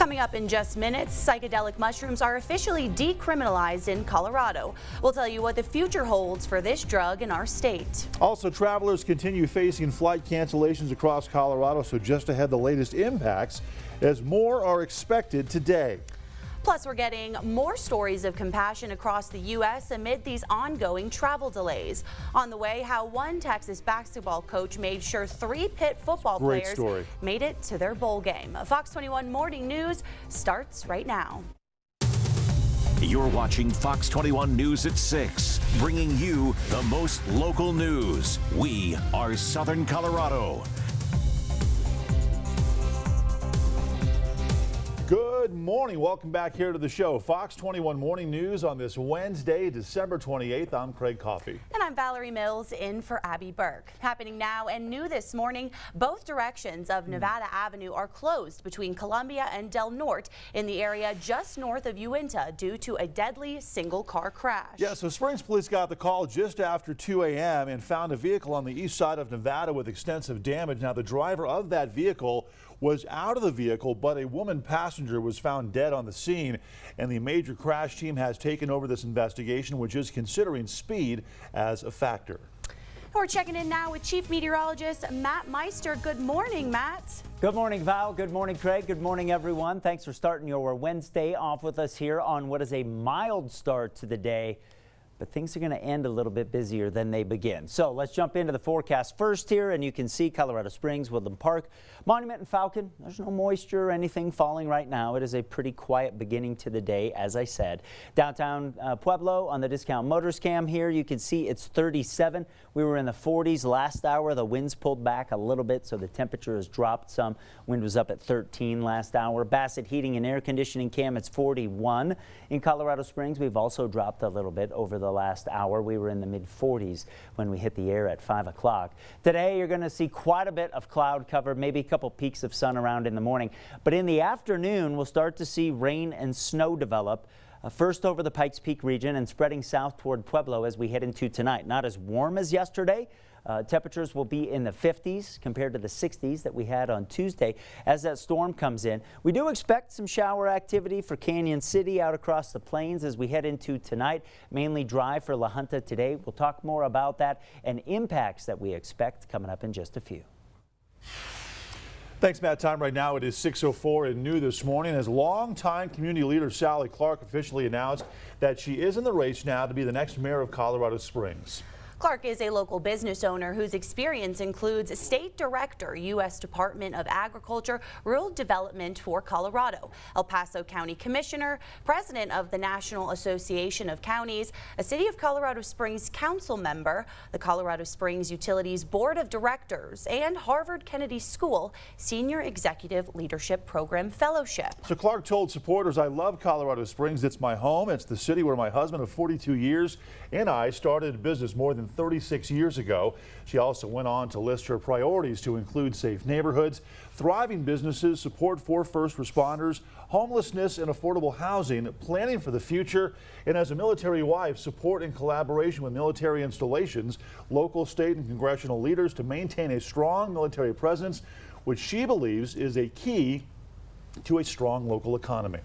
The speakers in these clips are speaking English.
Coming up in just minutes, psychedelic mushrooms are officially decriminalized in Colorado. We'll tell you what the future holds for this drug in our state. Also, travelers continue facing flight cancellations across Colorado, so just ahead the latest impacts as more are expected today. Plus, we're getting more stories of compassion across the U.S. amid these ongoing travel delays. On the way, how one Texas basketball coach made sure 3 Pitt football players made it to their bowl game. Fox 21 Morning News starts right now. You're watching Fox 21 News at 6, bringing you the most local news. We are Southern Colorado. Good morning. Welcome back here to the show. Fox 21 Morning News on this Wednesday, December 28th. I'm Craig Coffey. And I'm Valerie Mills in for Abby Burke. Happening now and new this morning, both directions of Nevada Avenue are closed between Columbia and Del Norte in the area just north of Uinta due to a deadly single-car crash. Yeah, so Springs police got the call just after 2 a.m. and found a vehicle on the east side of Nevada with extensive damage. Now, the driver of that vehicle was out of the vehicle, but a woman passenger was found dead on the scene, and the major crash team has taken over this investigation, which is considering speed as a factor. We're checking in now with Chief Meteorologist Matt Meister. Good morning, Matt. Good morning, Val. Good morning, Craig. Good morning, everyone. Thanks for starting your Wednesday off with us here on what is a mild start to the day. But things are going to end a little bit busier than they begin. So let's jump into the forecast first here, and you can see Colorado Springs, Woodland Park, Monument, and Falcon. There's no moisture or anything falling right now. It is a pretty quiet beginning to the day, as I said. Downtown Pueblo on the Discount Motors cam here, you can see it's 37. We were in the 40s last hour. The winds pulled back a little bit, so the temperature has dropped some. Wind was up at 13 last hour. Bassett Heating and Air Conditioning cam, it's 41. In Colorado Springs, we've also dropped a little bit over the last hour. We were in the mid-40s when we hit the air at 5 o'clock. Today, you're going to see quite a bit of cloud cover, maybe a couple peaks of sun around in the morning. But in the afternoon, we'll start to see rain and snow develop. First over the Pikes Peak region and spreading south toward Pueblo as we head into tonight. Not as warm as yesterday. Temperatures will be in the 50s compared to the 60s that we had on Tuesday as that storm comes in. We do expect some shower activity for Canyon City out across the plains as we head into tonight. Mainly dry for La Junta today. We'll talk more about that and impacts that we expect coming up in just a few. Thanks, Matt. Time right now, it is 6:04 and new this morning as longtime community leader Sally Clark officially announced that she is in the race now to be the next mayor of Colorado Springs. Clark is a local business owner whose experience includes State Director, U.S. Department of Agriculture, Rural Development for Colorado, El Paso County Commissioner, President of the National Association of Counties, a City of Colorado Springs Council member, the Colorado Springs Utilities Board of Directors, and Harvard Kennedy School Senior Executive Leadership Program Fellowship. So Clark told supporters, "I love Colorado Springs. It's my home. It's the city where my husband of 42 years and I started a business more than 36 years ago." She also went on to list her priorities to include safe neighborhoods, thriving businesses, support for first responders, homelessness and affordable housing, planning for the future, and as a military wife, support and collaboration with military installations, local, state, and congressional leaders to maintain a strong military presence, which she believes is a key to a strong local economy.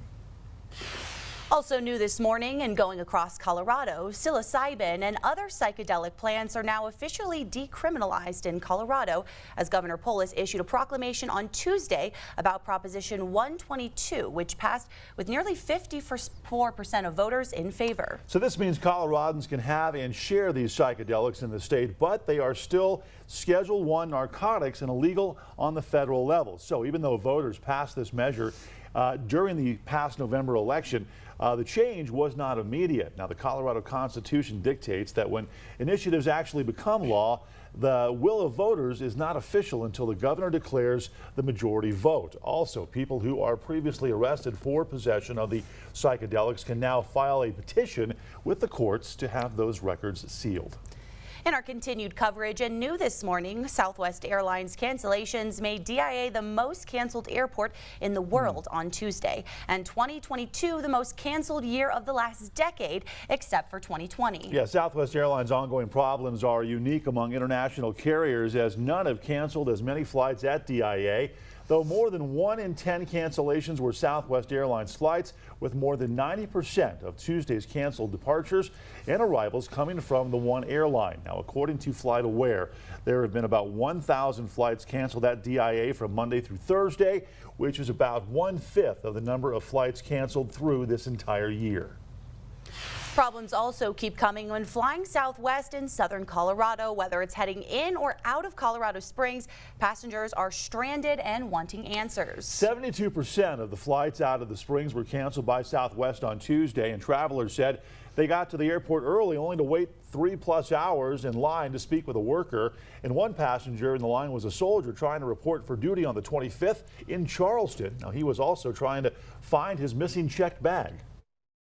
Also new this morning and going across Colorado, psilocybin and other psychedelic plants are now officially decriminalized in Colorado as Governor Polis issued a proclamation on Tuesday about Proposition 122, which passed with nearly 54% of voters in favor. So this means Coloradans can have and share these psychedelics in the state, but they are still Schedule 1 narcotics and illegal on the federal level. So even though voters passed this measure during the past November election, the change was not immediate. Now, the Colorado Constitution dictates that when initiatives actually become law, the will of voters is not official until the governor declares the majority vote. Also, people who are previously arrested for possession of the psychedelics can now file a petition with the courts to have those records sealed. In our continued coverage and new this morning, Southwest Airlines cancellations made DIA the most canceled airport in the world on Tuesday, and 2022 the most canceled year of the last decade, except for 2020. Yeah, Southwest Airlines' ongoing problems are unique among international carriers as none have canceled as many flights at DIA. though more than 1 in 10 cancellations were Southwest Airlines flights, with more than 90% of Tuesday's canceled departures and arrivals coming from the one airline. Now, according to FlightAware, there have been about 1,000 flights canceled at DIA from Monday through Thursday, which is about 1/5 of the number of flights canceled through this entire year. Problems also keep coming when flying Southwest in southern Colorado. Whether it's heading in or out of Colorado Springs, passengers are stranded and wanting answers. 72% of the flights out of the Springs were canceled by Southwest on Tuesday, and travelers said they got to the airport early only to wait 3+ hours in line to speak with a worker. And one passenger in the line was a soldier trying to report for duty on the 25th in Charleston. Now, he was also trying to find his missing checked bag.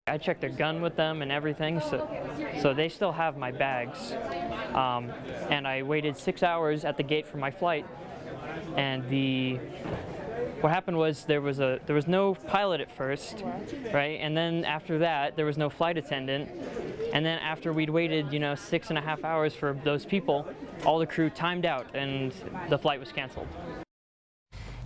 I checked their gun with them and everything, so they still have my bags. And I waited 6 hours at the gate for my flight. And what happened was there was no pilot at first, right? And then after that, there was no flight attendant. And then after we'd waited, 6.5 hours for those people, all the crew timed out and the flight was canceled.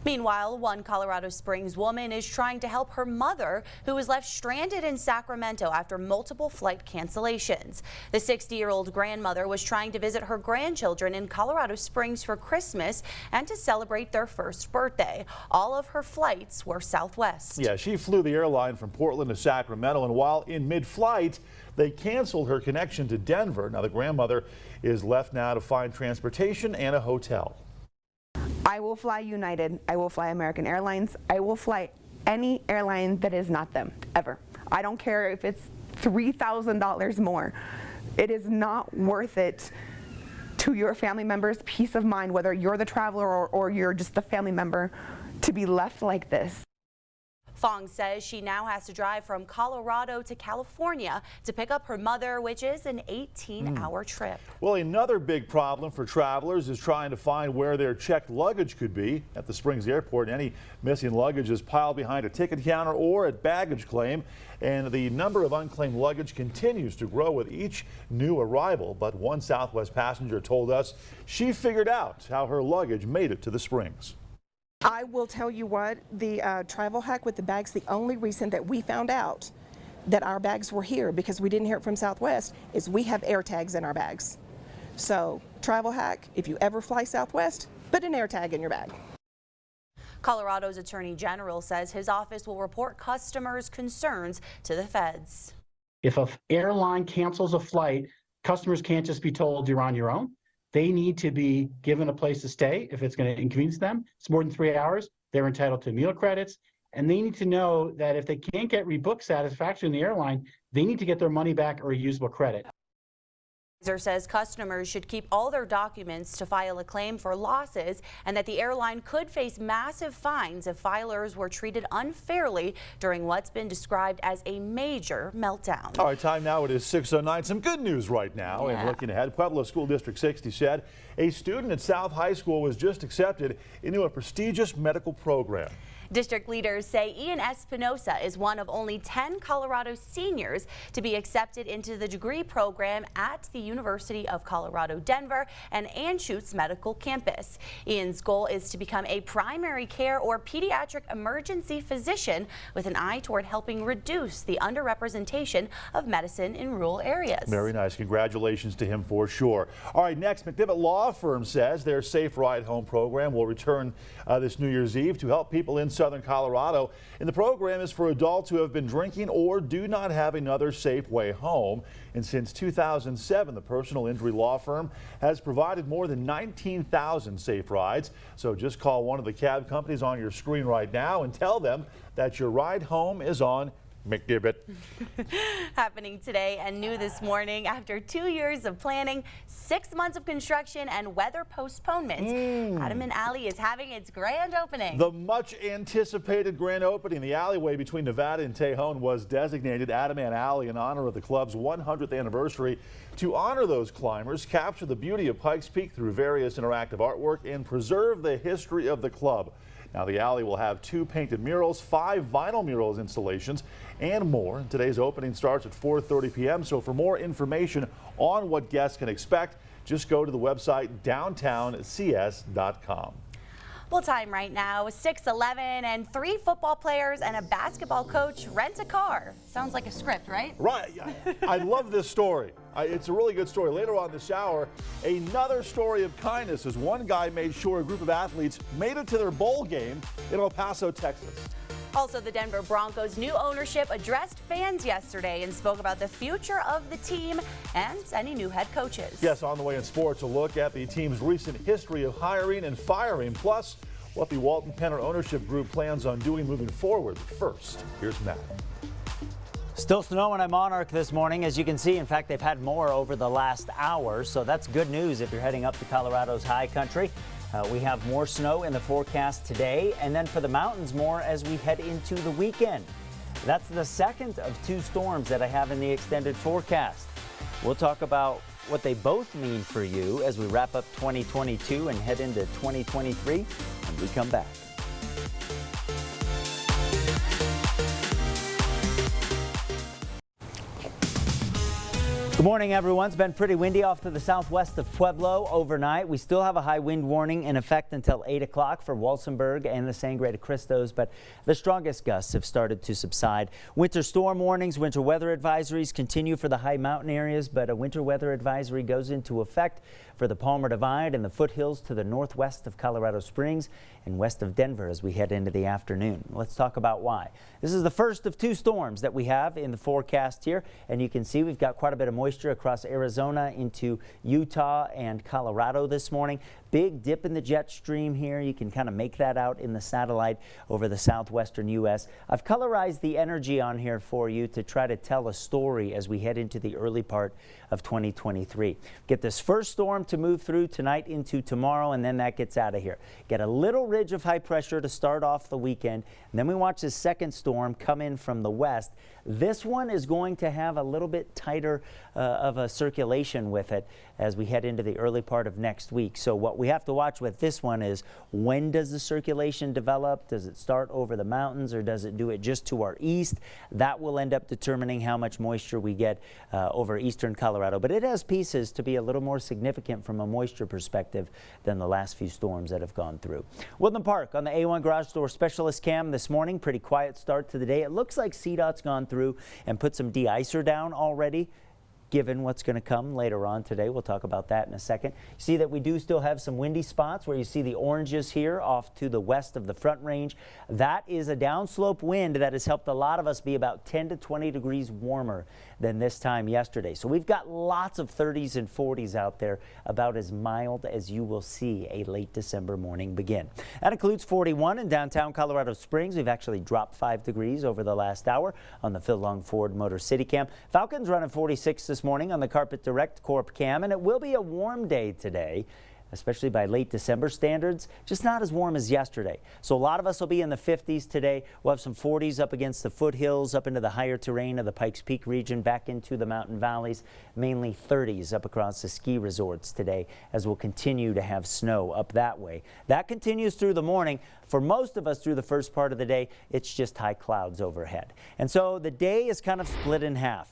Meanwhile, one Colorado Springs woman is trying to help her mother, who was left stranded in Sacramento after multiple flight cancellations. The 60-year-old grandmother was trying to visit her grandchildren in Colorado Springs for Christmas and to celebrate their first birthday. All of her flights were Southwest. Yeah, she flew the airline from Portland to Sacramento, and while in mid-flight, they canceled her connection to Denver. Now, the grandmother is left now to find transportation and a hotel. I will fly United. I will fly American Airlines. I will fly any airline that is not them, ever. I don't care if it's $3,000 more. It is not worth it to your family member's peace of mind, whether you're the traveler or you're just the family member, to be left like this. Fong says she now has to drive from Colorado to California to pick up her mother, which is an 18-hour trip. Well, another big problem for travelers is trying to find where their checked luggage could be. At the Springs Airport, any missing luggage is piled behind a ticket counter or at baggage claim, and the number of unclaimed luggage continues to grow with each new arrival. But one Southwest passenger told us she figured out how her luggage made it to the Springs. I will tell you what, the travel hack with the bags, the only reason that we found out that our bags were here, because we didn't hear it from Southwest, is we have air tags in our bags. So travel hack, if you ever fly Southwest, put an air tag in your bag. Colorado's Attorney General says his office will report customers' concerns to the feds. If an airline cancels a flight, customers can't just be told you're on your own. They need to be given a place to stay if it's going to inconvenience them. It's more than 3 hours. They're entitled to meal credits. And they need to know that if they can't get rebooked satisfaction in the airline, they need to get their money back or a usable credit. Meister says customers should keep all their documents to file a claim for losses, and that the airline could face massive fines if filers were treated unfairly during what's been described as a major meltdown. All right, time now. It is 6:09. Some good news right now. And looking ahead, Pueblo School District 60 said a student at South High School was just accepted into a prestigious medical program. District leaders say Ian Espinosa is one of only 10 Colorado seniors to be accepted into the degree program at the University of Colorado Denver and Anschutz Medical Campus. Ian's goal is to become a primary care or pediatric emergency physician with an eye toward helping reduce the underrepresentation of medicine in rural areas. Very nice. Congratulations to him for sure. All right, next, McDivitt Law Firm says their Safe Ride Home program will return this New Year's Eve to help people in southern Colorado. And the program is for adults who have been drinking or do not have another safe way home. And since 2007, the personal injury law firm has provided more than 19,000 safe rides. So just call one of the cab companies on your screen right now and tell them that your ride home is on McDivitt. Happening today and new this morning after 2 years of planning, 6 months of construction and weather postponements. Adam and Alley is having its grand opening. The much anticipated grand opening. The alleyway between Nevada and Tejon was designated Adam and Alley in honor of the club's 100th anniversary. To honor those climbers, capture the beauty of Pikes Peak through various interactive artwork and preserve the history of the club. Now, the alley will have 2 painted murals, 5 vinyl murals installations, and more. Today's opening starts at 4:30 p.m. So for more information on what guests can expect, just go to the website downtowncs.com. Well, time right now, 6:11, and 3 football players and a basketball coach rent a car. Sounds like a script, right? Right. I love this story. It's a really good story. Later on this hour, another story of kindness as one guy made sure a group of athletes made it to their bowl game in El Paso, Texas. Also, the Denver Broncos' new ownership addressed fans yesterday and spoke about the future of the team and any new head coaches. Yes, on the way in sports, a look at the team's recent history of hiring and firing, plus what the Walton Penner ownership group plans on doing moving forward. First, here's Matt. Still snowing at Monarch this morning, as you can see. In fact, they've had more over the last hour, so that's good news if you're heading up to Colorado's high country. We have more snow in the forecast today, and then for the mountains, more as we head into the weekend. That's the second of 2 storms that I have in the extended forecast. We'll talk about what they both mean for you as we wrap up 2022 and head into 2023 when we come back. Good morning, everyone. It's been pretty windy off to the southwest of Pueblo overnight. We still have a high wind warning in effect until 8 o'clock for Walsenburg and the Sangre de Cristos, but the strongest gusts have started to subside. Winter storm warnings, winter weather advisories continue for the high mountain areas, but a winter weather advisory goes into effect for the Palmer Divide and the foothills to the northwest of Colorado Springs and west of Denver as we head into the afternoon. Let's talk about why. This is the first of 2 storms that we have in the forecast here, and you can see we've got quite a bit of moisture across Arizona into Utah and Colorado this morning. Big dip in the jet stream here. You can kind of make that out in the satellite over the southwestern U.S. I've colorized the energy on here for you to try to tell a story as we head into the early part of 2023. Get this first storm to move through tonight into tomorrow, and then that gets out of here. Get a little ridge of high pressure to start off the weekend, and then we watch this second storm come in from the west. This one is going to have a little bit tighter of a circulation with it as we head into the early part of next week. So what we have to watch with this one is, when does the circulation develop? Does it start over the mountains, or does it do it just to our east? That will end up determining how much moisture we get over eastern Colorado. But it has pieces to be a little more significant from a moisture perspective than the last few storms that have gone through. Woodland Park on the A1 garage door specialist cam this morning. Pretty quiet start to the day. It looks like CDOT's gone through and put some de-icer down already, given what's going to come later on today. We'll talk about that in a second. You see that we do still have some windy spots where you see the oranges here off to the west of the Front Range. That is a downslope wind that has helped a lot of us be about 10 to 20 degrees warmer than this time yesterday. So we've got lots of 30s and 40s out there, about as mild as you will see a late December morning begin. That includes 41 in downtown Colorado Springs. We've actually dropped 5 degrees over the last hour on the Phil Long Ford Motor City Cam. Falcons running 46 this morning on the Carpet Direct Corp Cam, and it will be a warm day today, especially by late December standards, just not as warm as yesterday. So a lot of us will be in the 50s today. We'll have some 40s up against the foothills, up into the higher terrain of the Pikes Peak region, back into the mountain valleys, mainly 30s up across the ski resorts today, as we'll continue to have snow up that way. That continues through the morning. For most of us through the first part of the day, it's just high clouds overhead. And so the day is kind of split in half.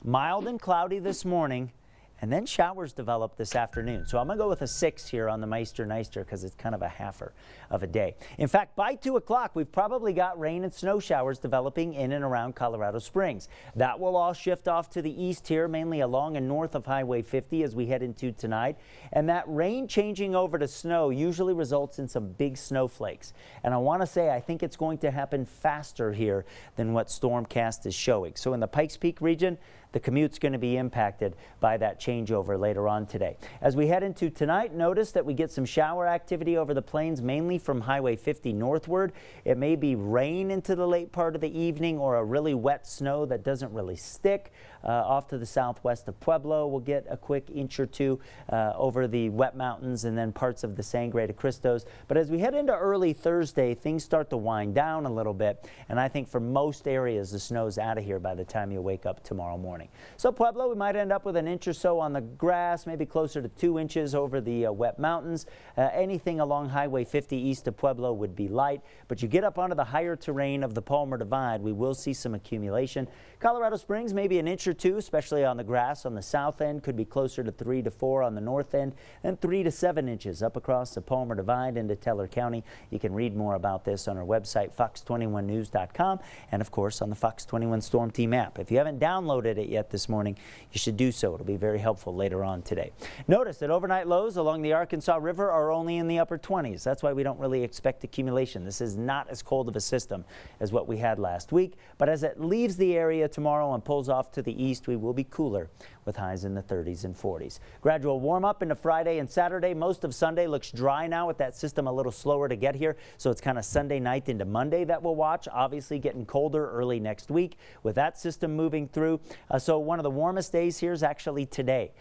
Mild and cloudy this morning, and then showers develop this afternoon. So I'm going to go with a 6 here on the Meister because it's kind of a halfer of a day. In fact, by 2 o'clock, we've probably got rain and snow showers developing in and around Colorado Springs. That will all shift off to the east here, mainly along and north of Highway 50 as we head into tonight. And that rain changing over to snow usually results in some big snowflakes. And I want to say I think it's going to happen faster here than what Stormcast is showing. So in the Pikes Peak region, the commute's going to be impacted by that changeover later on today. As we head into tonight, notice that we get some shower activity over the plains, mainly from Highway 50 northward. It may be rain into the late part of the evening, or a really wet snow that doesn't really stick. Off to the southwest of Pueblo, we'll get a quick inch or two over the wet mountains and then parts of the Sangre de Cristos. But as we head into early Thursday, things start to wind down a little bit. And I think for most areas, the snow's out of here by the time you wake up tomorrow morning. morning. So Pueblo, we might end up with an inch or so on the grass, maybe closer to 2 inches over the wet mountains. Anything along Highway 50 east of Pueblo would be light, but you get up onto the higher terrain of the Palmer Divide, we will see some accumulation. Colorado Springs, maybe an inch or two, especially on the grass on the south end, could be closer to 3 to 4 on the north end, and 3 to 7 inches up across the Palmer Divide into Teller County. You can read more about this on our website, fox21news.com, and of course on the Fox 21 Storm Team app. If you haven't downloaded it yet this morning, you should do so. It'll be very helpful later on today. Notice that overnight lows along the Arkansas River are only in the upper 20s. That's why we don't really expect accumulation. This is not as cold of a system as what we had last week, but as it leaves the area tomorrow and pulls off to the east, we will be cooler with highs in the 30s and 40s. Gradual warm up into Friday and Saturday. Most of Sunday looks dry now with that system a little slower to get here, so it's kind of Sunday night into Monday that we'll watch. Obviously getting colder early next week with that system moving through. So one of the warmest days here is actually today.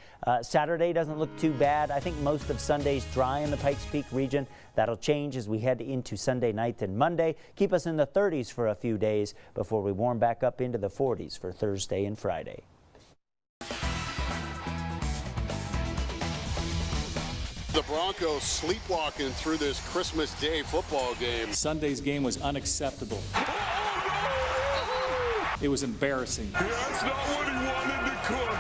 Saturday doesn't look too bad. I think most of Sunday's dry in the Pikes Peak region. That'll change as we head into Sunday night and Monday. Keep us in the 30s for a few days before we warm back up into the 40s for Thursday and Friday. The Broncos sleepwalking through this Christmas Day football game. Sunday's game was unacceptable. It was embarrassing. That's not what he wanted to cook.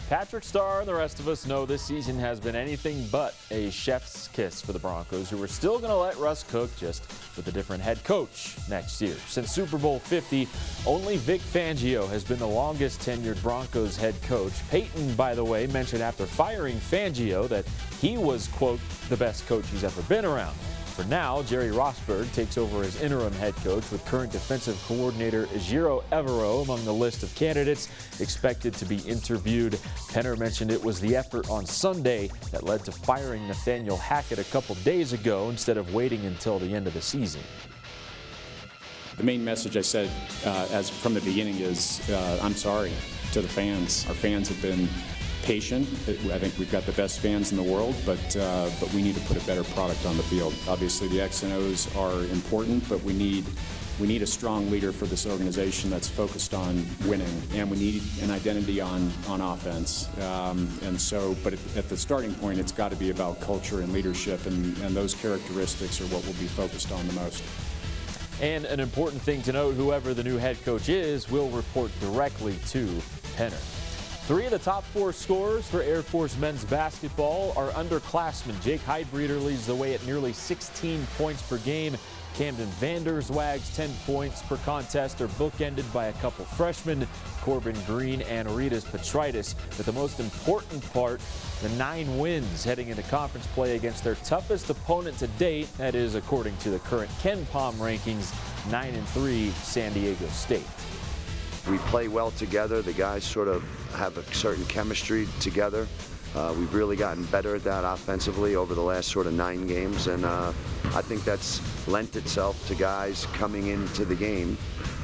Patrick Starr and the rest of us know this season has been anything but a chef's kiss for the Broncos, who are still going to let Russ cook, just with a different head coach next year. Since Super Bowl 50, only Vic Fangio has been the longest tenured Broncos head coach. Peyton, by the way, mentioned after firing Fangio that he was, quote, the best coach he's ever been around. For now, Jerry Rosburg takes over as interim head coach, with current defensive coordinator Ejiro Evero among the list of candidates expected to be interviewed. Penner mentioned it was the effort on Sunday that led to firing Nathaniel Hackett a couple days ago instead of waiting until the end of the season. The main message I said as from the beginning is I'm sorry to the fans. Our fans have been patient. I think we've got the best fans in the world, but we need to put a better product on the field. Obviously, the X and O's are important, but we need a strong leader for this organization that's focused on winning, and we need an identity on offense. But at the starting point, it's got to be about culture and leadership, and those characteristics are what we'll be focused on the most. And an important thing to note, whoever the new head coach is will report directly to Penner. 3 of the top 4 scorers for Air Force men's basketball are underclassmen. Jake Heidbreeder leads the way at nearly 16 points per game. Camden Vanderswag's 10 points per contest are bookended by a couple freshmen, Corbin Green and Ritas Petritis. But the most important part, the 9 wins heading into conference play against their toughest opponent to date. That is, according to the current Ken Palm rankings, 9-3 San Diego State. We play well together. The guys sort of have a certain chemistry together. We've really gotten better at that offensively over the last sort of 9 games, and I think that's lent itself to guys coming into the game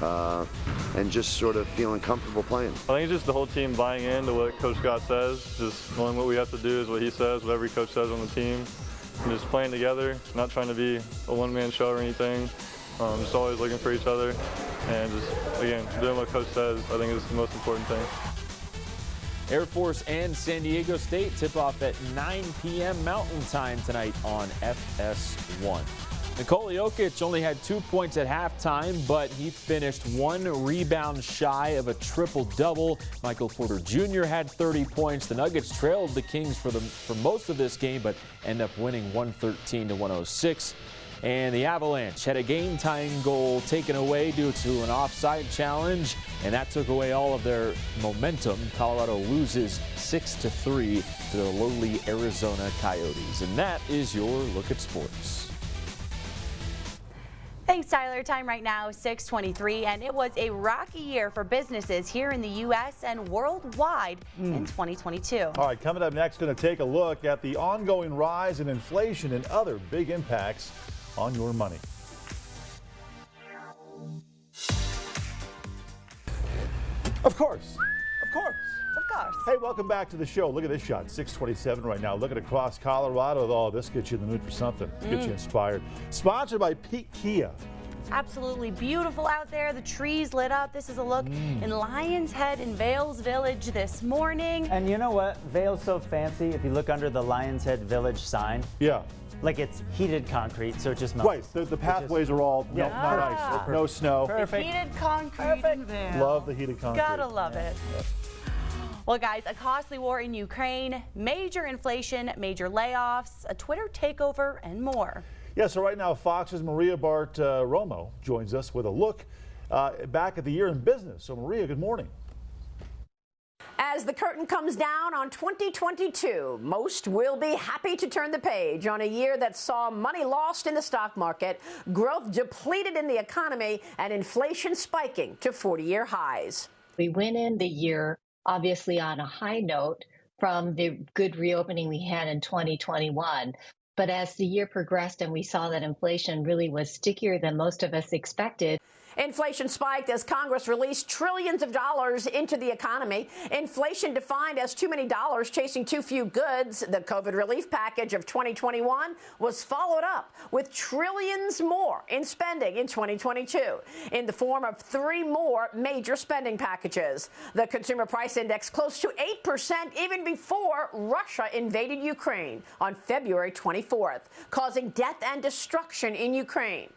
and just sort of feeling comfortable playing. I think it's just the whole team buying into what Coach Scott says, just knowing what we have to do is what he says, what every coach says on the team, and just playing together, not trying to be a one-man show or anything. Just always looking for each other and just, again, doing what Coach says, I think is the most important thing. Air Force and San Diego State tip off at 9 p.m. Mountain Time tonight on FS1. Nikola Jokic only had 2 points at halftime, but he finished 1 rebound shy of a triple-double. Michael Porter Jr. had 30 points. The Nuggets trailed the Kings for most of this game, but end up winning 113-106. And the Avalanche had a game-tying goal taken away due to an offside challenge, and that took away all of their momentum. Colorado loses 6-3 to the lowly Arizona Coyotes. And that is your look at sports. Thanks, Tyler. Time right now, 6:23, and it was a rocky year for businesses here in the U.S. and worldwide in 2022. All right, coming up next, going to take a look at the ongoing rise in inflation and other big impacts on your money. Of course. Hey, welcome back to the show. Look at this shot, 6:27 right now. Looking across Colorado. Oh, this gets you in the mood for something. Gets you inspired. Sponsored by Pete Kia. Absolutely beautiful out there. The trees lit up. This is a look in Lion's Head in Vales Village this morning. And you know what? Vale's so fancy. If you look under the Lion's Head Village sign, like it's heated concrete, so it just melts. Right. The pathways are all not ice. No snow. The heated concrete in Vales. Love the heated concrete. Gotta love it. Well, guys, a costly war in Ukraine, major inflation, major layoffs, a Twitter takeover, and more. Yeah, so right now, Fox's Maria Bartiromo joins us with a look back at the year in business. So, Maria, good morning. As the curtain comes down on 2022, most will be happy to turn the page on a year that saw money lost in the stock market, growth depleted in the economy, and inflation spiking to 40-year highs. We went in the year obviously on a high note from the good reopening we had in 2021. But as the year progressed and we saw that inflation really was stickier than most of us expected. Inflation spiked as Congress released trillions of dollars into the economy. Inflation defined as too many dollars chasing too few goods. The COVID relief package of 2021 was followed up with trillions more in spending in 2022 in the form of 3 more major spending packages. The consumer price index close to 8% even before Russia invaded Ukraine on February 24th, causing death and destruction in Ukraine.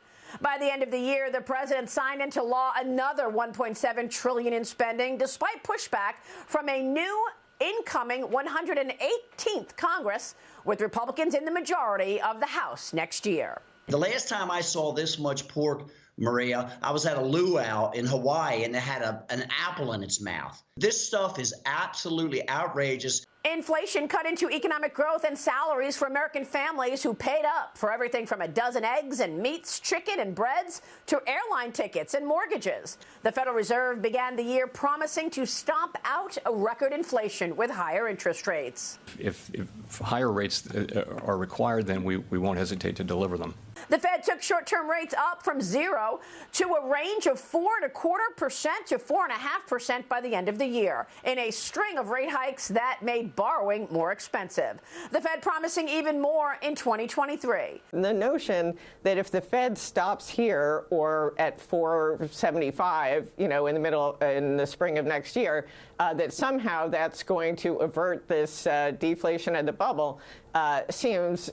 By the end of the year, the president signed into law another $1.7 trillion in spending, despite pushback from a new incoming 118th Congress, with Republicans in the majority of the House next year. The last time I saw this much pork, Maria, I was at a luau in Hawaii, and it had an apple in its mouth. This stuff is absolutely outrageous. Inflation cut into economic growth and salaries for American families who paid up for everything from a dozen eggs and meats, chicken and breads, to airline tickets and mortgages. The Federal Reserve began the year promising to stomp out a record inflation with higher interest rates. If higher rates are required, then we won't hesitate to deliver them. The Fed took short-term rates up from 0 to a range of 4.25% to 4.5% by the end of the year, in a string of rate hikes that made borrowing more expensive. The Fed promising even more in 2023. The notion that if the Fed stops here or at 4.75, in the spring of next year, that somehow that's going to avert this deflation of the bubble seems,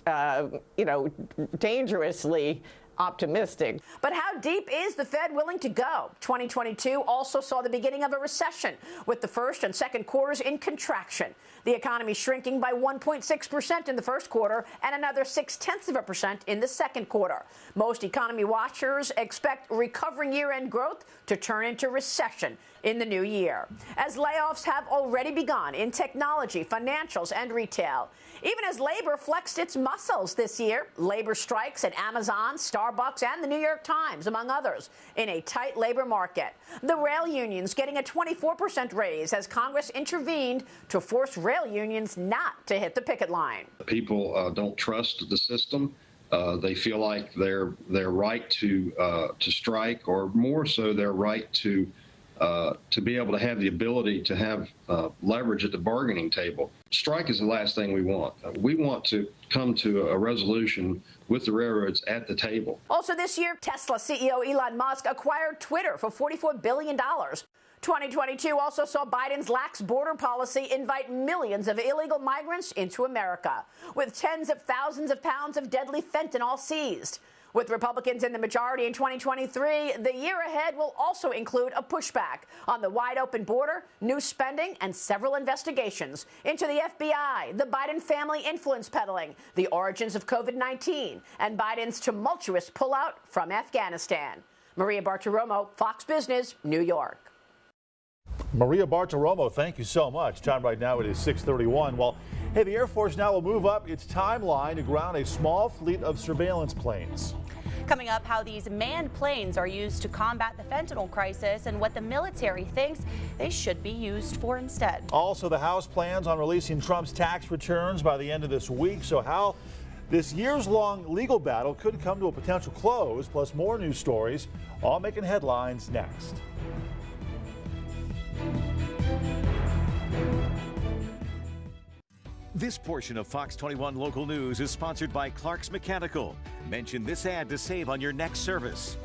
dangerously optimistic. But how deep is the Fed willing to go? 2022 also saw the beginning of a recession, with the first and second quarters in contraction. The economy shrinking by 1.6% in the first quarter and another 0.6% in the second quarter. Most economy watchers expect recovering year-end growth to turn into recession in the new year, as layoffs have already begun in technology, financials, and retail. Even as labor flexed its muscles this year, labor strikes at Amazon, Starbucks, and the New York Times, among others, in a tight labor market. The rail unions getting a 24% raise as Congress intervened to force rail unions not to hit the picket line. People don't trust the system. They feel like their right to strike, or more so their right to be able to have the ability to have leverage at the bargaining table. Strike is the last thing we want. We want to come to a resolution with the railroads at the table. Also this year, Tesla CEO Elon Musk acquired Twitter for $44 billion. 2022 also saw Biden's lax border policy invite millions of illegal migrants into America, with tens of thousands of pounds of deadly fentanyl seized. With Republicans in the majority in 2023, the year ahead will also include a pushback on the wide-open border, new spending, and several investigations into the FBI, the Biden family influence peddling, the origins of COVID-19, and Biden's tumultuous pullout from Afghanistan. Maria Bartiromo, Fox Business, New York. Maria Bartiromo, thank you so much. Time right now, it is 6:31. Well, hey, the Air Force now will move up its timeline to ground a small fleet of surveillance planes. Coming up, how these manned planes are used to combat the fentanyl crisis and what the military thinks they should be used for instead. Also, the House plans on releasing Trump's tax returns by the end of this week. So how this years-long legal battle could come to a potential close, plus more news stories, all making headlines next. This portion of Fox 21 Local News is sponsored by Clark's Mechanical. Mention this ad to save on your next service.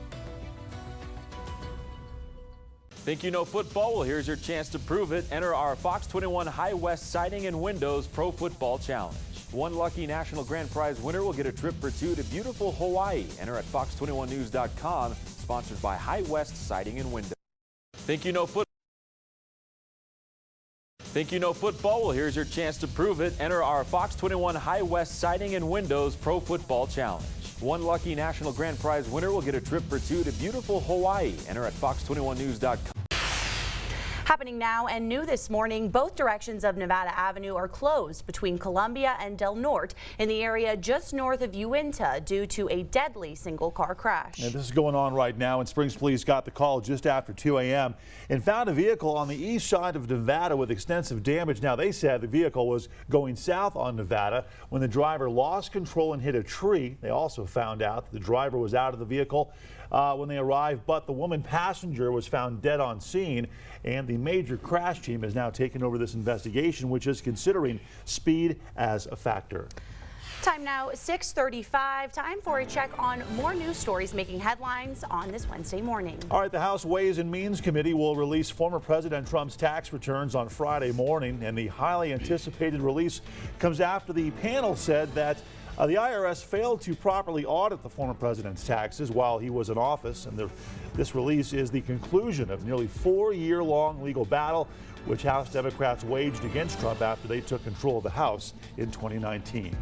Think you know football? Well, here's your chance to prove it. Enter our FOX21 High West Siding and Windows Pro Football Challenge. One lucky national grand prize winner will get a trip for two to beautiful Hawaii. Enter at fox21news.com, sponsored by High West Siding and Windows. Think you know football? Think you know football? Well, here's your chance to prove it. Enter our FOX21 High West Siding and Windows Pro Football Challenge. One lucky national grand prize winner will get a trip for two to beautiful Hawaii. Enter at fox21news.com. Happening now and new this morning, both directions of Nevada Avenue are closed between Columbia and Del Norte in the area just north of Uinta due to a deadly single-car crash. And this is going on right now, and Springs Police got the call just after 2 a.m. and found a vehicle on the east side of Nevada with extensive damage. Now, they said the vehicle was going south on Nevada when the driver lost control and hit a tree. They also found out that the driver was out of the vehicle when they arrived, but the woman passenger was found dead on scene, and the major crash team has now taken over this investigation, which is considering speed as a factor. Time now 6:35. Time for a check on more news stories making headlines on this Wednesday morning. All right, the House Ways and Means Committee will release former President Trump's tax returns on Friday morning, and the highly anticipated release comes after the panel said that the IRS failed to properly audit the former president's taxes while he was in office, and this release is the conclusion of nearly 4-year-long legal battle which House Democrats waged against Trump after they took control of the House in 2019.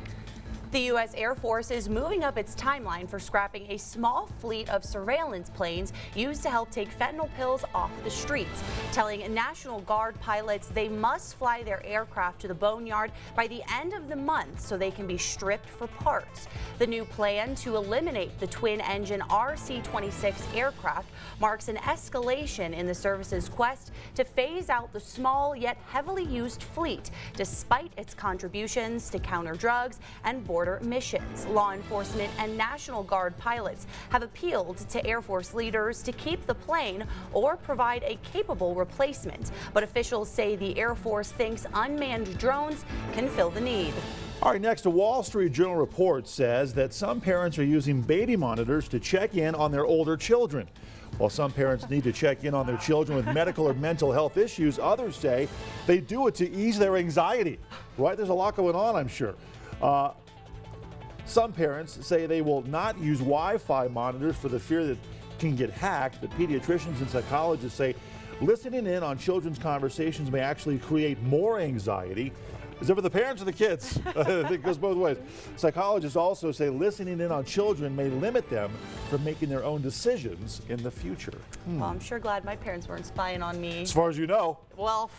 The U.S. Air Force is moving up its timeline for scrapping a small fleet of surveillance planes used to help take fentanyl pills off the streets, telling National Guard pilots they must fly their aircraft to the boneyard by the end of the month so they can be stripped for parts. The new plan to eliminate the twin-engine RC-26 aircraft marks an escalation in the service's quest to phase out the small yet heavily used fleet, despite its contributions to counter drugs and border missions. Law enforcement and National Guard pilots have appealed to Air Force leaders to keep the plane or provide a capable replacement. But officials say the Air Force thinks unmanned drones can fill the need. All right, next, a Wall Street Journal report says that some parents are using baby monitors to check in on their older children. While some parents need to check in on their children with medical or mental health issues, others say they do it to ease their anxiety. Right? There's a lot going on, I'm sure. Some parents say they will not use Wi-Fi monitors for the fear that it can get hacked, but pediatricians and psychologists say listening in on children's conversations may actually create more anxiety. Is it for the parents or the kids? I think it goes both ways. Psychologists also say listening in on children may limit them from making their own decisions in the future. Well, I'm sure glad my parents weren't spying on me. As far as you know. Well,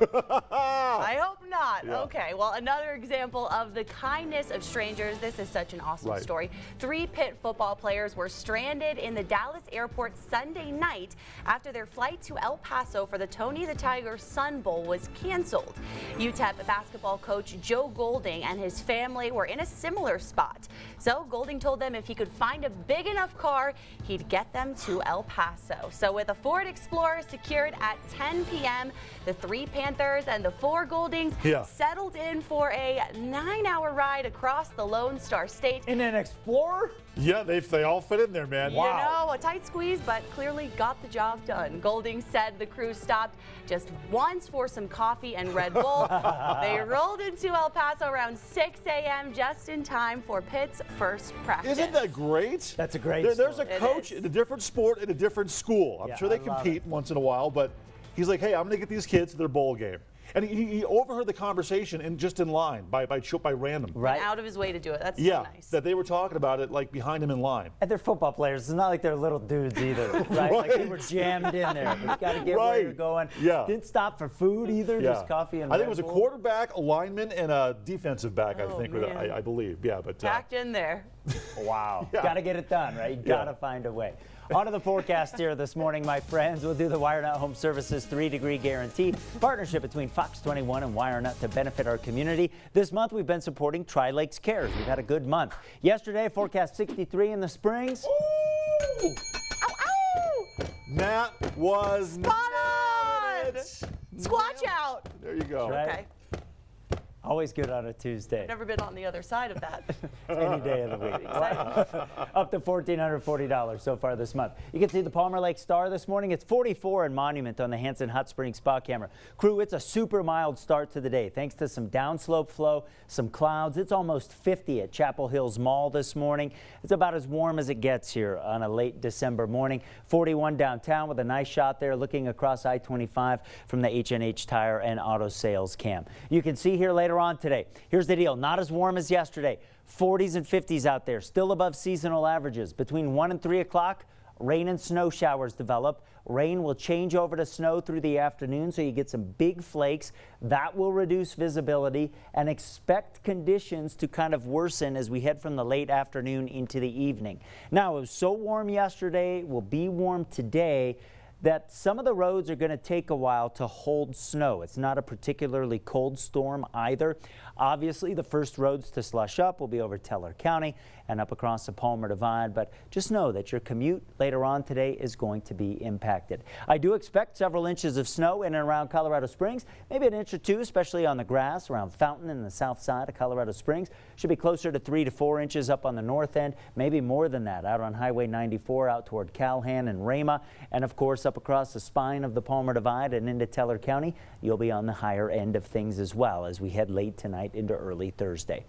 I hope not. Yeah. Okay, well, another example of the kindness of strangers. This is such an awesome story. 3 Pitt football players were stranded in the Dallas airport Sunday night after their flight to El Paso for the Tony the Tiger Sun Bowl was canceled. UTEP basketball coach Joe Golding and his family were in a similar spot. So Golding told them if he could find a big enough car, he'd get them to El Paso. So with a Ford Explorer secured at 10 p.m., the 3 Panthers and the 4 Goldings settled in for a 9-hour ride across the Lone Star State. In an Explorer? Yeah, they all fit in there, man. You know, a tight squeeze, but clearly got the job done. Golding said the crew stopped just once for some coffee and Red Bull. They rolled into El Paso around 6 a.m. just in time for Pitt's first practice. Isn't that great? That's a great There's a story. coach in a different sport in a different school. I'm sure they compete once in a while, but he's like, hey, I'm going to get these kids to their bowl game. And he overheard the conversation just in line by random. Right. Out of his way to do it. That's so nice. That they were talking about it like behind him in line. And they're football players. It's not like they're little dudes either, right? Like they were jammed in there. You got to get where you're going. Yeah. Didn't stop for food either. Just coffee and I think Red it was a Bull. quarterback, a lineman, and a defensive back. I believe. Yeah, but packed in there. Wow. Got to get it done, right? You got to find a way. On to the forecast here this morning, my friends. We'll do the WireNut Home Services 3-degree guarantee, partnership between FOX21 and WireNut to benefit our community. This month, we've been supporting Tri-Lakes Cares. We've had a good month. Yesterday, forecast 63 in the Springs. Ooh. Ow, ow. That was spot on. Squatch out. There you go. Right. Okay. Always good on a Tuesday. I've never been on the other side of that. Any day of the week. Up to $1,440 so far this month. You can see the Palmer Lake Star this morning. It's 44 in Monument on the Hanson Hot Springs spot camera. Crew, it's a super mild start to the day thanks to some downslope flow, some clouds. It's almost 50 at Chapel Hills Mall this morning. It's about as warm as it gets here on a late December morning. 41 downtown with a nice shot there looking across I-25 from the H&H Tire and Auto Sales cam. You can see here later on today. Here's the deal. Not as warm as yesterday. 40s and 50s out there, still above seasonal averages. Between 1 and 3 o'clock, rain and snow showers develop. Rain will change over to snow through the afternoon, so you get some big flakes. That will reduce visibility, and expect conditions to kind of worsen as we head from the late afternoon into the evening. Now, it was so warm yesterday, will be warm today, that some of the roads are going to take a while to hold snow. It's not a particularly cold storm either. Obviously, the first roads to slush up will be over Teller County and up across the Palmer Divide, but just know that your commute later on today is going to be impacted. I do expect several inches of snow in and around Colorado Springs, maybe an inch or two, especially on the grass around Fountain and the south side of Colorado Springs. Should be closer to 3 to 4 inches up on the north end, maybe more than that out on Highway 94 out toward Calhan and Rama, and of course up across the spine of the Palmer Divide and into Teller County. You'll be on the higher end of things as well as we head late tonight into early Thursday.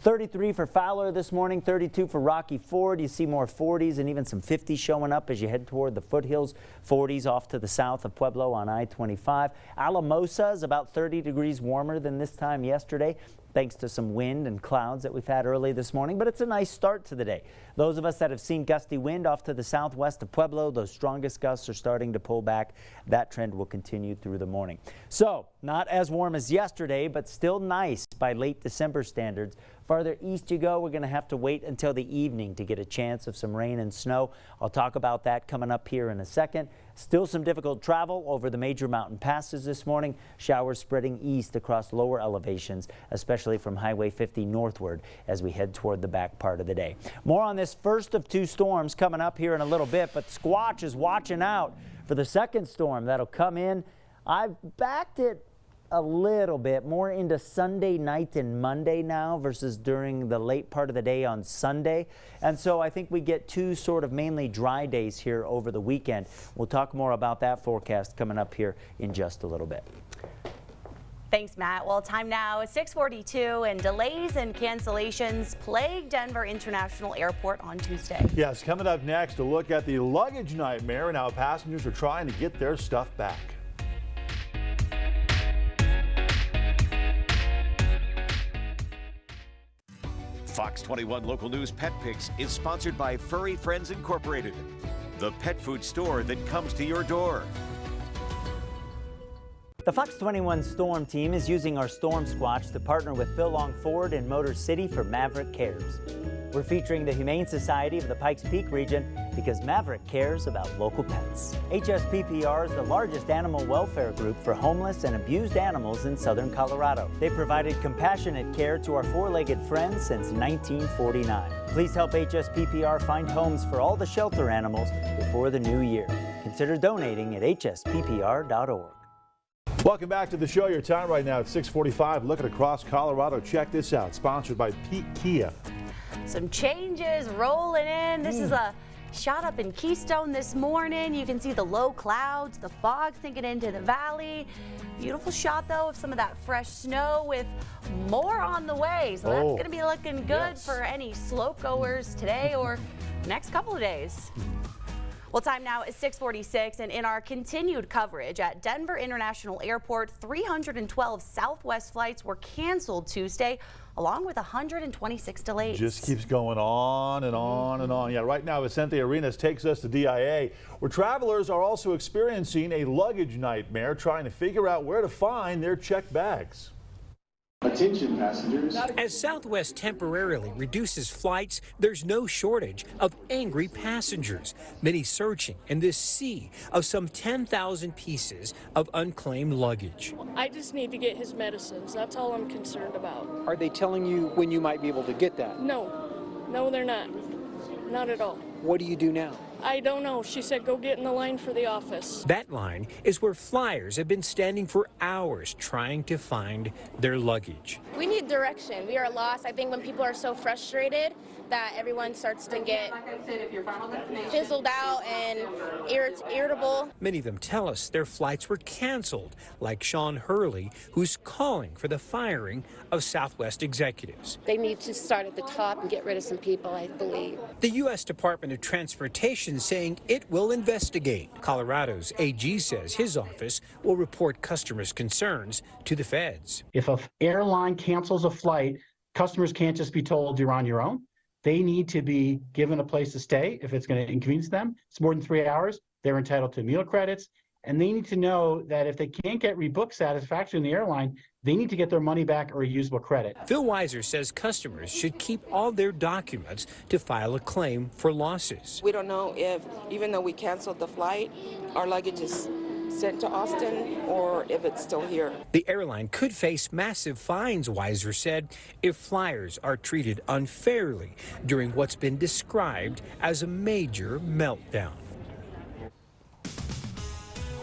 33 for Fowler this morning, 32 for Rocky Ford. You see more 40s and even some 50s showing up as you head toward the foothills. 40s off to the south of Pueblo on I-25. Alamosa is about 30 degrees warmer than this time yesterday, thanks to some wind and clouds that we've had early this morning, but it's a nice start to the day. Those of us that have seen gusty wind off to the southwest of Pueblo, those strongest gusts are starting to pull back. That trend will continue through the morning. So, not as warm as yesterday, but still nice by late December standards. Farther east you go, we're going to have to wait until the evening to get a chance of some rain and snow. I'll talk about that coming up here in a second. Still some difficult travel over the major mountain passes this morning. Showers spreading east across lower elevations, especially from Highway 50 northward as we head toward the back part of the day. More on this first of two storms coming up here in a little bit, but Squatch is watching out for the second storm that'll come in. I've backed it a little bit more into Sunday night and Monday now versus during the late part of the day on Sunday. And so I think we get two sort of mainly dry days here over the weekend. We'll talk more about that forecast coming up here in just a little bit. Thanks, Matt. Well, time now is 6:42, and delays and cancellations plagued Denver International Airport on Tuesday. Yes, coming up next, a look at the luggage nightmare and how passengers are trying to get their stuff back. Fox 21 Local News Pet Picks is sponsored by Furry Friends Incorporated, the pet food store that comes to your door. The Fox 21 Storm Team is using our Storm Squatch to partner with Phil Long Ford in Motor City for Maverick Cares. We're featuring the Humane Society of the Pikes Peak region because Maverick cares about local pets. HSPPR is the largest animal welfare group for homeless and abused animals in southern Colorado. They've provided compassionate care to our four-legged friends since 1949. Please help HSPPR find homes for all the shelter animals before the new year. Consider donating at hsppr.org. Welcome back to the show. Your time right now at 6:45. Looking across Colorado. Check this out. Sponsored by Pete Kia. Some changes rolling in. This is a shot up in Keystone this morning. You can see the low clouds, the fog sinking into the valley. Beautiful shot, though, of some of that fresh snow with more on the way. So that's going to be looking good for any slope goers today or next couple of days. Well, time now is 6:46, and in our continued coverage at Denver International Airport, 312 Southwest flights were canceled Tuesday, along with 126 delays. Just keeps going on and on and on. Yeah, right now, Vicente Arenas takes us to DIA, where travelers are also experiencing a luggage nightmare, trying to figure out where to find their checked bags. Attention passengers. As Southwest temporarily reduces flights, there's no shortage of angry passengers, many searching in this sea of some 10,000 pieces of unclaimed luggage. I just need to get his medicines. That's all I'm concerned about. Are they telling you when you might be able to get that? No, they're not. Not at all. What do you do now? I don't know. She said go get in the line for the office. That line is where flyers have been standing for hours trying to find their luggage. We need direction. We are lost. I think when people are so frustrated that everyone starts to get fizzled out and irritable. Many of them tell us their flights were canceled, like Sean Hurley, who's calling for the firing of Southwest executives. They need to start at the top and get rid of some people, I believe. The U.S. Department of Transportation saying it will investigate. Colorado's AG says his office will report customers' concerns to the feds. If an airline cancels a flight, customers can't just be told you're on your own. They need to be given a place to stay if it's going to inconvenience them. It's more than 3 hours. They're entitled to meal credits. And they need to know that if they can't get rebooked satisfaction in the airline, they need to get their money back or a usable credit. Phil Weiser says customers should keep all their documents to file a claim for losses. We don't know if, even though we canceled the flight, our luggage is sent to Austin or if it's still here. The airline could face massive fines, Weiser said, if flyers are treated unfairly during what's been described as a major meltdown.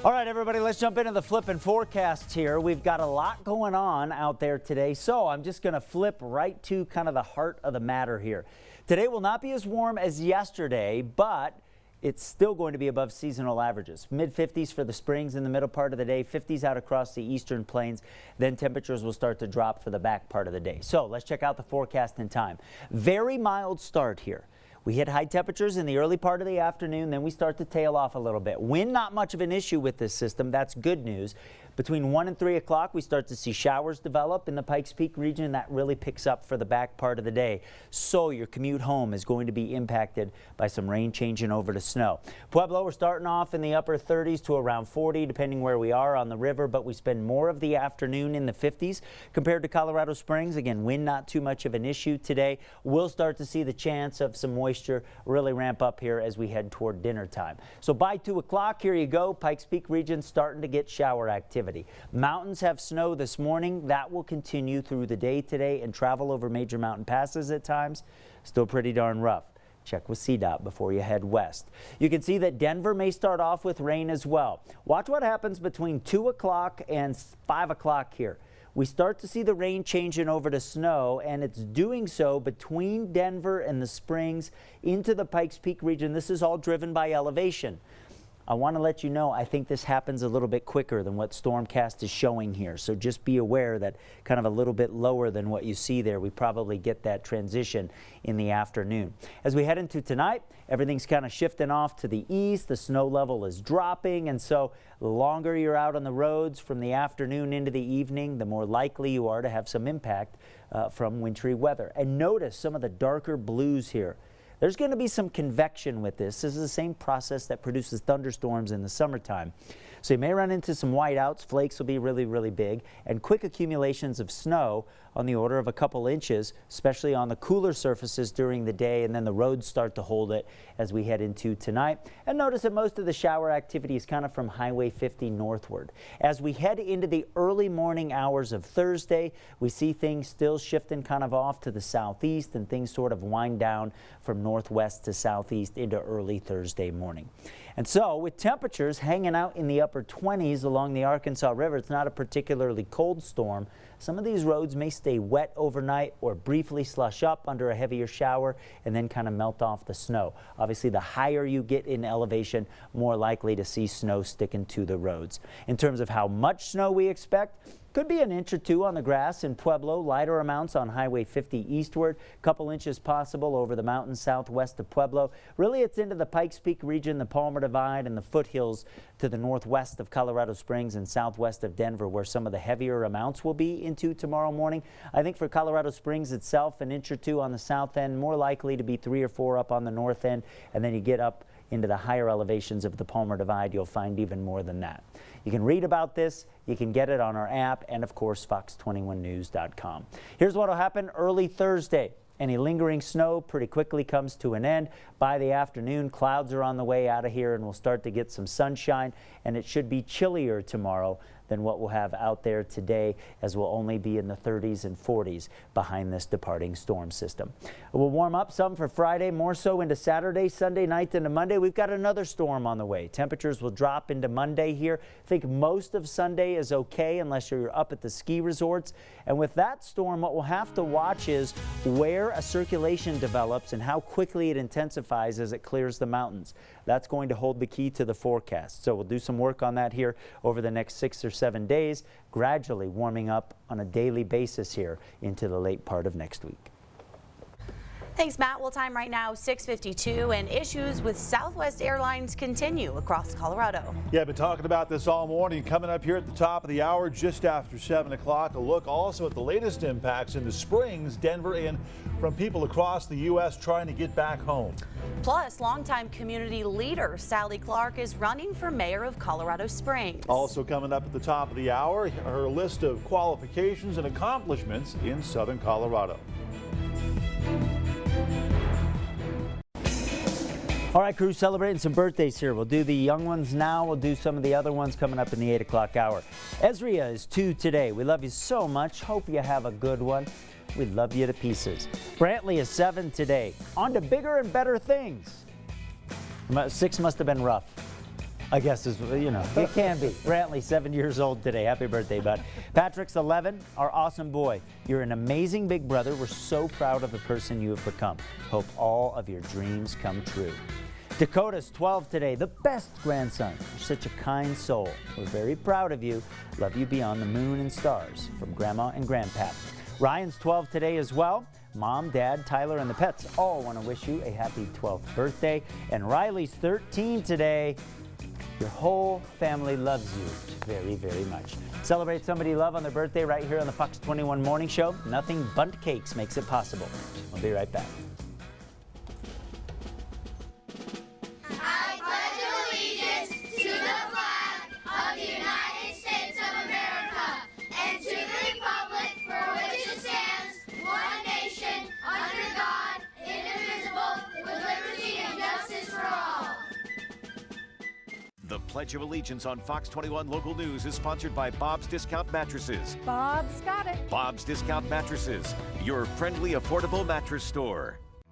All right, everybody, let's jump into the flip and forecast here. We've got a lot going on out there today, so I'm just going to flip right to kind of the heart of the matter here. Today will not be as warm as yesterday, but it's still going to be above seasonal averages. Mid-50s for the Springs in the middle part of the day, 50s out across the eastern plains. Then temperatures will start to drop for the back part of the day. So let's check out the forecast in time. Very mild start here. We hit high temperatures in the early part of the afternoon, then we start to tail off a little bit. Wind, not much of an issue with this system. That's good news. Between 1 and 3 o'clock, we start to see showers develop in the Pikes Peak region. That really picks up for the back part of the day. So your commute home is going to be impacted by some rain changing over to snow. Pueblo, we're starting off in the upper 30s to around 40, depending where we are on the river, but we spend more of the afternoon in the 50s compared to Colorado Springs. Again, wind not too much of an issue today. We'll start to see the chance of some moisture really ramp up here as we head toward dinner time. So by 2 o'clock, here you go. Pikes Peak region starting to get shower activity. Mountains have snow this morning. That will continue through the day today and travel over major mountain passes at times. Still pretty darn rough. Check with CDOT before you head west. You can see that Denver may start off with rain as well. Watch what happens between 2 o'clock and 5 o'clock here. We start to see the rain changing over to snow, and it's doing so between Denver and the Springs into the Pikes Peak region. This is all driven by elevation. I want to let you know, I think this happens a little bit quicker than what Stormcast is showing here. So just be aware that kind of a little bit lower than what you see there. We probably get that transition in the afternoon. As we head into tonight, everything's kind of shifting off to the east. The snow level is dropping. And so the longer you're out on the roads from the afternoon into the evening, the more likely you are to have some impact from wintry weather. And notice some of the darker blues here. There's going to be some convection with this. This is the same process that produces thunderstorms in the summertime. So you may run into some whiteouts. Flakes will be really, really big, and quick accumulations of snow on the order of a couple inches, especially on the cooler surfaces during the day, and then the roads start to hold it as we head into tonight. And notice that most of the shower activity is kind of from Highway 50 northward. As we head into the early morning hours of Thursday, we see things still shifting kind of off to the southeast, and things sort of wind down from northwest to southeast into early Thursday morning. And so with temperatures hanging out in the upper 20s along the Arkansas River, it's not a particularly cold storm. Some of these roads may stay wet overnight or briefly slush up under a heavier shower and then kind of melt off the snow. Obviously, the higher you get in elevation, more likely to see snow sticking to the roads. In terms of how much snow we expect, could be an inch or two on the grass in Pueblo, lighter amounts on Highway 50 eastward, couple inches possible over the mountains southwest of Pueblo. Really, it's into the Pikes Peak region, the Palmer Divide, and the foothills to the northwest of Colorado Springs and southwest of Denver, where some of the heavier amounts will be into tomorrow morning. I think for Colorado Springs itself, an inch or two on the south end, more likely to be 3 or 4 up on the north end, and then you get up into the higher elevations of the Palmer Divide, you'll find even more than that. You can read about this, you can get it on our app, and of course, fox21news.com. Here's what will happen early Thursday. Any lingering snow pretty quickly comes to an end. By the afternoon, clouds are on the way out of here, and we'll start to get some sunshine, and it should be chillier tomorrow than what we'll have out there today, as we'll only be in the 30s and 40s behind this departing storm system. We'll warm up some for Friday, more so into Saturday, Sunday night into Monday. We've got another storm on the way. Temperatures will drop into Monday here. I think most of Sunday is okay unless you're up at the ski resorts. And with that storm, what we'll have to watch is where a circulation develops and how quickly it intensifies as it clears the mountains. That's going to hold the key to the forecast. So we'll do some work on that here over the next 6 or 7 days, gradually warming up on a daily basis here into the late part of next week. Thanks, Matt. Well, time right now, 6:52, and issues with Southwest Airlines continue across Colorado. Yeah, I've been talking about this all morning. Coming up here at the top of the hour, just after 7 o'clock, a look also at the latest impacts in the Springs, Denver, and from people across the U.S. trying to get back home. Plus, longtime community leader Sally Clark is running for mayor of Colorado Springs. Also coming up at the top of the hour, her list of qualifications and accomplishments in Southern Colorado. All right, crew, celebrating some birthdays here. We'll do the young ones now. We'll do some of the other ones coming up in the 8 o'clock hour. Ezria is 2 today. We love you so much. Hope you have a good one. We love you to pieces. Brantley is 7 today. On to bigger and better things. 6 must have been rough. I guess, it can be. Brantley, 7 years old today. Happy birthday, bud. Patrick's 11, our awesome boy. You're an amazing big brother. We're so proud of the person you have become. Hope all of your dreams come true. Dakota's 12 today, the best grandson. You're such a kind soul. We're very proud of you. Love you beyond the moon and stars. From Grandma and Grandpap. Ryan's 12 today as well. Mom, Dad, Tyler, and the pets all want to wish you a happy 12th birthday. And Riley's 13 today. Your whole family loves you very, very much. Celebrate somebody you love on their birthday right here on the Fox 21 Morning Show. Nothing but cakes makes it possible. We'll be right back. I pledge allegiance to the flag of the United States of America and to the republic for which it stands, one nation, under God, indivisible, with liberty and justice for all. The Pledge of Allegiance on Fox 21 Local News is sponsored by Bob's Discount Mattresses. Bob's got it. Bob's Discount Mattresses, your friendly, affordable mattress store.